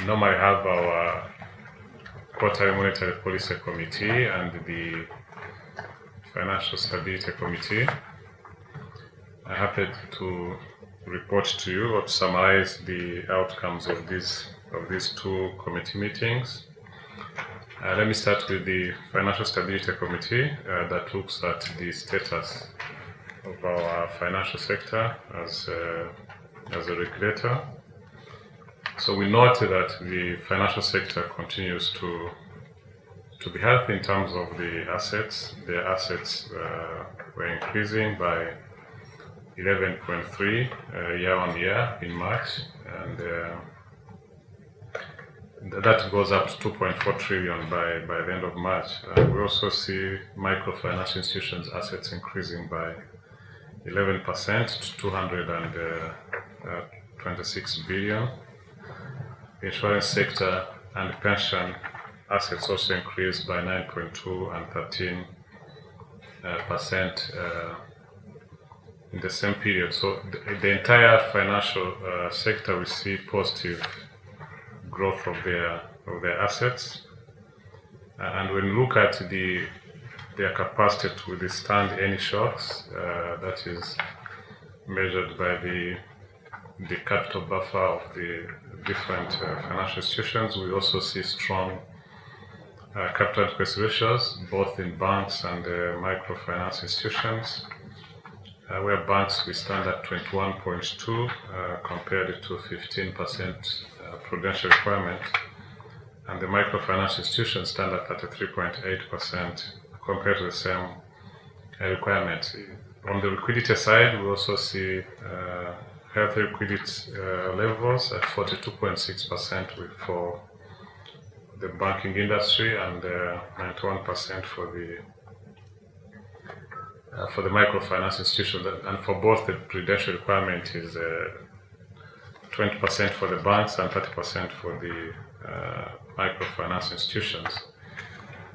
normally have our quarterly monetary policy committee and the financial stability committee. I'm happy to report to you or to summarize the outcomes of these two committee meetings. Let me start with the Financial Stability Committee that looks at the status of our financial sector as a regulator. So we note that the financial sector continues to be healthy in terms of the assets. The assets were increasing by 11.3 year on year in March, and that goes up to 2.4 trillion by the end of March. We also see microfinance institutions' assets increasing by 11% to 226 billion. The insurance sector and pension assets also increased by 9.2 and 13% in the same period. So the entire financial sector will see positive growth of their assets, and when you look at their capacity to withstand any shocks, that is measured by the capital buffer of the different financial institutions. We also see strong capital adequacy ratios both in banks and microfinance institutions, where banks we stand at 21.2 compared to 15% prudential requirement, and the microfinance institutions stand at 33.8% compared to the same requirement. On the liquidity side, we also see healthy liquidity levels at 42.6% for the banking industry and 91% for the microfinance institutions, and for both the prudential requirement is 20% for the banks and 30% for the microfinance institutions.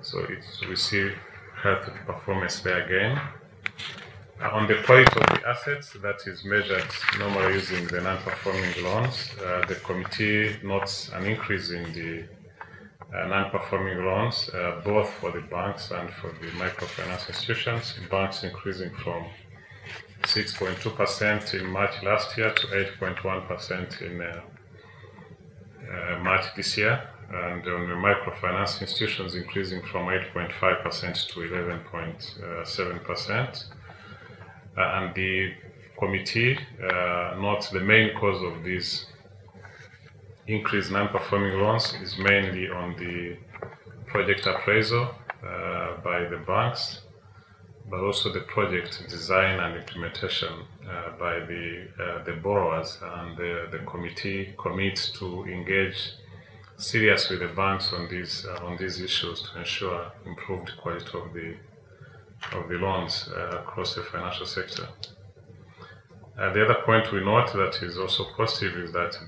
So we see healthy performance there again. On the quality of the assets, that is measured normally using the non-performing loans, the committee notes an increase in the non-performing loans, both for the banks and for the microfinance institutions. Banks increasing from 6.2% in March last year to 8.1% in March this year, and on the microfinance institutions increasing from 8.5% to 11.7%. And the committee notes the main cause of these increased non-performing loans is mainly on the project appraisal by the banks, but also the project design and implementation by the borrowers, and the committee commits to engage seriously with the banks on these issues to ensure improved quality of the loans across the financial sector. The other point we note that is also positive is that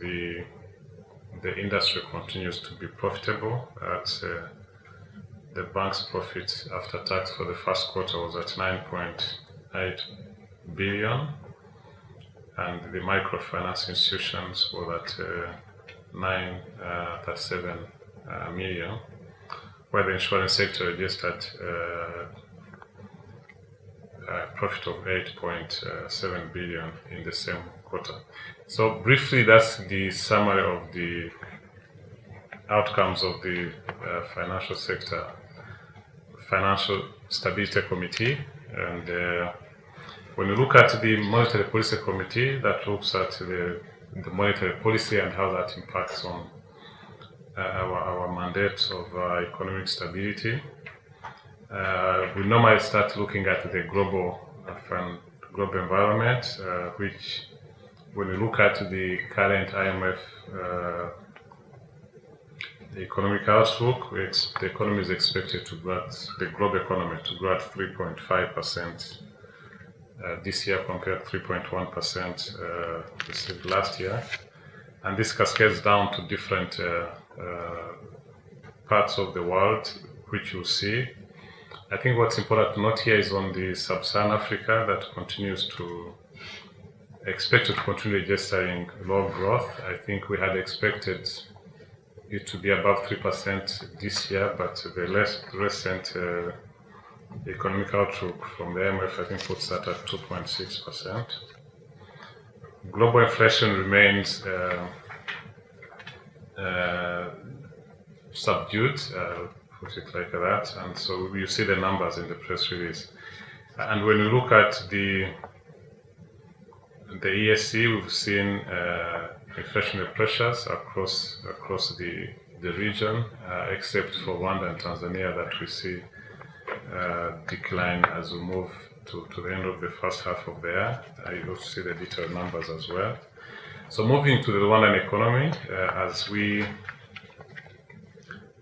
the industry continues to be profitable. The bank's profit after tax for the first quarter was at 9.8 billion, and the microfinance institutions were at 937 million, where the insurance sector registered profit of 8.7 billion in the same quarter. So briefly, that's the summary of the outcomes of the financial sector Financial Stability Committee. And when you look at the Monetary Policy Committee, that looks at the monetary policy and how that impacts on our mandate of economic stability. We normally start looking at the global environment, which, when we look at the current IMF the economic outlook, the economy is expected to grow, the global economy to grow at 3.5% this year compared to 3.1% last year. And this cascades down to different parts of the world, which you see. I think what's important to note here is on the sub-Saharan Africa that continues to expected to continue registering low growth. I think we had expected it to be above 3% this year, but the recent economic outlook from the IMF, I think, puts that at 2.6%. Global inflation remains subdued, put it like that, and so you see the numbers in the press release. And when you look at the ESC, we've seen inflationary pressures across the region, except for Rwanda and Tanzania, that we see decline as we move to the end of the first half of the year. You also see the detailed numbers as well. So moving to the Rwandan economy, as we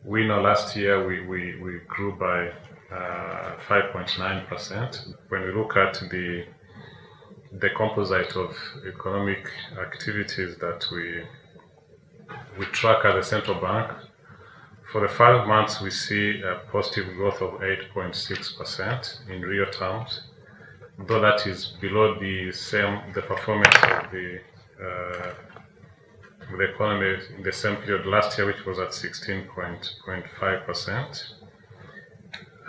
know, last year we grew by 5.9%. When we look at the composite of economic activities that we track at the central bank, for the 5 months we see a positive growth of 8.6% in real terms, though that is below the performance of the economy in the same period last year, which was at 16.5%.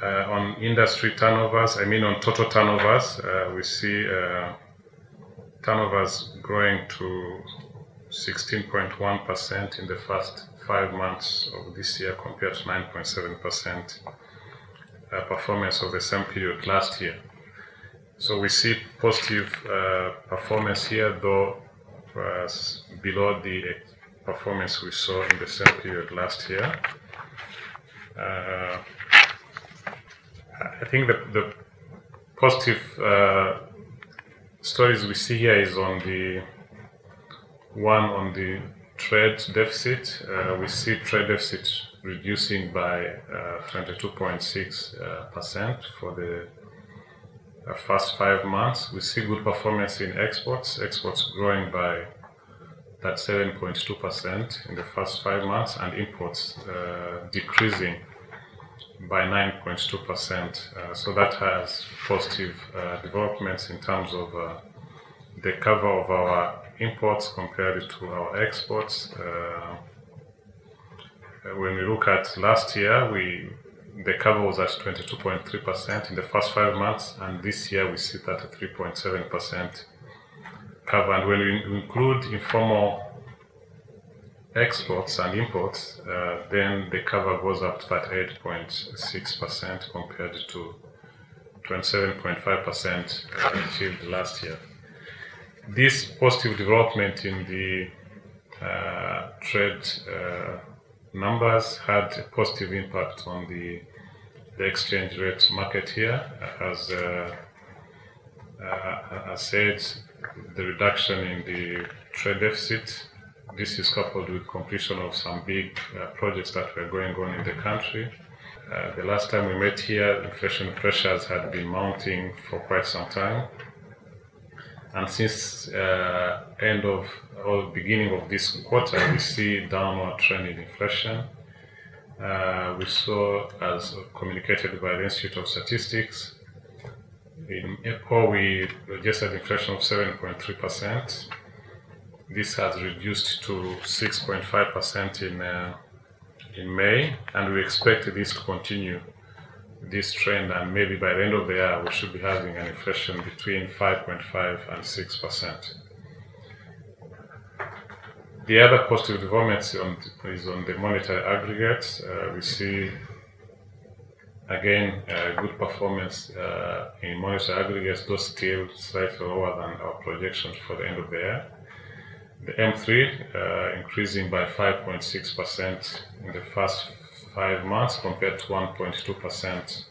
On industry turnovers, on total turnovers, we see turnovers growing to 16.1% in the first 5 months of this year, compared to 9.7% performance of the same period last year. So we see positive performance here, though below the performance we saw in the same period last year. I think the positive stories we see here is on the trade deficit. We see trade deficit reducing by 22.6% for the first 5 months. We see good performance in exports growing by that 7.2% in the first 5 months, and imports decreasing by 9.2%. So that has positive developments in terms of the cover of our imports compared to our exports. When we look at last year, the cover was at 22.3% in the first 5 months, and this year we sit at a 3.7% cover. And when we include informal exports and imports, then the cover goes up to that 8.6% compared to 27.5% achieved last year. This positive development in the trade numbers had a positive impact on the exchange rate market here. As said, the reduction in the trade deficit, this is coupled with completion of some big projects that were going on in the country. The last time we met here, inflation pressures had been mounting for quite some time. And since beginning of this quarter, we see downward trend in inflation. We saw, as communicated by the Institute of Statistics, in April we registered inflation of 7.3%. This has reduced to 6.5% in May, and we expect this to continue, this trend, and maybe by the end of the year we should be having an inflation between 5.5 and 6%. The other positive development is on the monetary aggregates. We see again good performance in monetary aggregates, though still slightly lower than our projections for the end of the year. The M3 increasing by 5.6% in the first 5 months, compared to 1.2%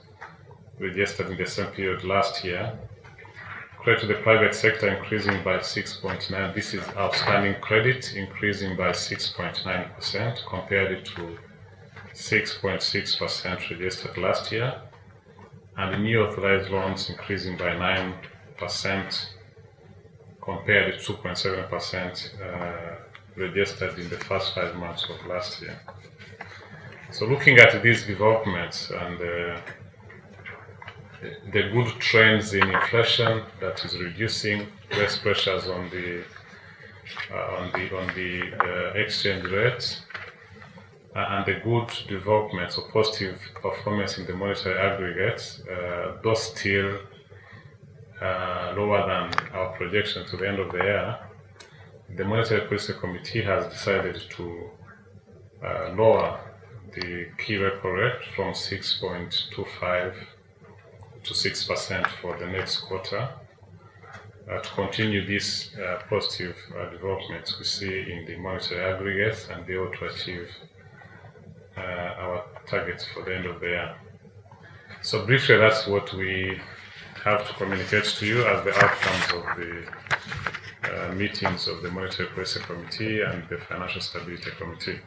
registered in the same period last year. Credit to the private sector increasing by 6.9%. This is outstanding credit increasing by 6.9% compared to 6.6% registered last year. And new authorized loans increasing by 9% compared to 2.7% registered in the first 5 months of last year. So looking at these developments and the good trends in inflation that is reducing, less pressures on the exchange rate, and the good developments or positive performance in the monetary aggregates, though still lower than our projection to the end of the year, the Monetary Policy Committee has decided to lower the key repo rate from 6.25 to 6% for the next quarter, to continue these positive developments we see in the monetary aggregates and be able to achieve our targets for the end of the year. So briefly, that's what we have to communicate to you as the outcomes of the meetings of the Monetary Policy Committee and the Financial Stability Committee.